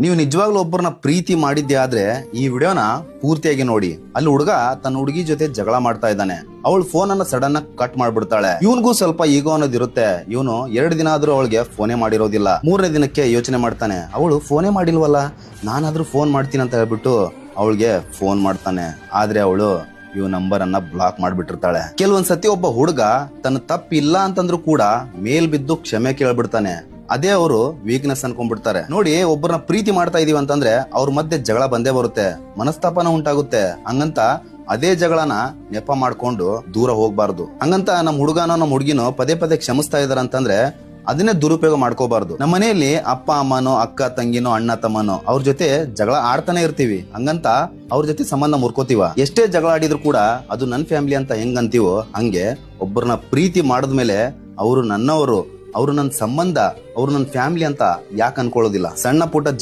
ನೀವು ನಿಜವಾಗ್ಲೂ ಒಬ್ಬರನ್ನ ಪ್ರೀತಿ ಮಾಡಿದ್ದೆ ಆದ್ರೆ ಈ ವಿಡಿಯೋನ ಪೂರ್ತಿಯಾಗಿ ನೋಡಿ. ಅಲ್ಲಿ ಹುಡುಗ ತನ್ನ ಹುಡುಗಿ ಜೊತೆ ಜಗಳ ಮಾಡ್ತಾ ಇದ್ದಾನೆ. ಅವಳು ಫೋನ್ ಅನ್ನ ಸಡನ್ ಆಗಿ ಕಟ್ ಮಾಡ್ಬಿಡ್ತಾಳೆ. ಇವನ್ಗೂ ಸ್ವಲ್ಪ ಈಗೋ ಅನ್ನೋದಿರುತ್ತೆ. ಇವನು 2 ದಿನ ಆದ್ರೂ ಅವಳಿಗೆ ಫೋನೇ ಮಾಡಿರೋದಿಲ್ಲ. 3ನೇ ದಿನಕ್ಕೆ ಯೋಚನೆ ಮಾಡ್ತಾನೆ, ಅವಳು ಫೋನೇ ಮಾಡಿಲ್ವಲ್ಲ, ನಾನಾದ್ರೂ ಫೋನ್ ಮಾಡ್ತೀನಿ ಅಂತ ಹೇಳ್ಬಿಟ್ಟು ಅವಳಿಗೆ ಫೋನ್ ಮಾಡ್ತಾನೆ. ಆದ್ರೆ ಅವಳು ಇವ್ ನಂಬರ್ ಅನ್ನ ಬ್ಲಾಕ್ ಮಾಡ್ಬಿಟ್ಟಿರ್ತಾಳೆ. ಕೆಲವೊಂದ್ಸತಿ ಒಬ್ಬ ಹುಡುಗ ತನ್ನ ತಪ್ಪಿಲ್ಲ ಅಂತಂದ್ರೂ ಕೂಡ ಮೇಲ್ ಬಿದ್ದು ಕ್ಷಮೆ ಕೇಳ್ಬಿಡ್ತಾನೆ. ಅದೇ ಅವರು ವೀಕ್ನೆಸ್ ಅನ್ಕೊಂಡ್ಬಿಡ್ತಾರೆ. ನೋಡಿ, ಒಬ್ಬರನ್ನ ಪ್ರೀತಿ ಮಾಡ್ತಾ ಇದೀವಿ ಅಂತಂದ್ರೆ ಅವ್ರ ಮಧ್ಯೆ ಜಗಳ ಬಂದೇ ಬರುತ್ತೆ, ಮನಸ್ತಾಪನ ಉಂಟಾಗುತ್ತೆ. ಹಂಗಂತ ಅದೇ ಜಗಳನ ನೆಪ ಮಾಡ್ಕೊಂಡು ದೂರ ಹೋಗ್ಬಾರ್ದು. ಹಂಗಂತ ನಮ್ ಹುಡುಗನೋ ನಮ್ ಹುಡುಗಿನೋ ಪದೇ ಪದೇ ಕ್ಷಮಿಸ್ತಾ ಇದಾರ ಅಂತಂದ್ರೆ ಅದನ್ನೇ ದುರುಪಯೋಗ ಮಾಡ್ಕೋಬಾರ್ದು. ನಮ್ಮ ಮನೆಯಲ್ಲಿ ಅಪ್ಪ ಅಮ್ಮನೋ ಅಕ್ಕ ತಂಗಿನೋ ಅಣ್ಣ ತಮ್ಮನೋ ಅವ್ರ ಜೊತೆ ಜಗಳ ಆಡ್ತಾನೆ ಇರ್ತೀವಿ. ಹಂಗಂತ ಅವ್ರ ಜೊತೆ ಸಂಬಂಧ ಮುರ್ಕೋತೀವ. ಎಷ್ಟೇ ಜಗಳ ಆಡಿದ್ರು ಕೂಡ ಅದು ನನ್ ಫ್ಯಾಮಿಲಿ ಅಂತ ಹೆಂಗ್ ಅಂತೀವೋ ಹಂಗೆ ಒಬ್ಬರನ್ನ ಪ್ರೀತಿ ಮಾಡಿದ್ಮೇಲೆ ಅವರು ನನ್ನವರು, ಅವರು ನನ್ನ ಸಂಬಂಧ, ಅವರು ನನ್ನ ಫ್ಯಾಮಿಲಿ ಅಂತ ಯಾಕೆ ಅನ್ಕೊಳ್ಳೋದಿಲ್ಲ. ಸಣ್ಣ ಪುಟ್ಟ ಜಗಳ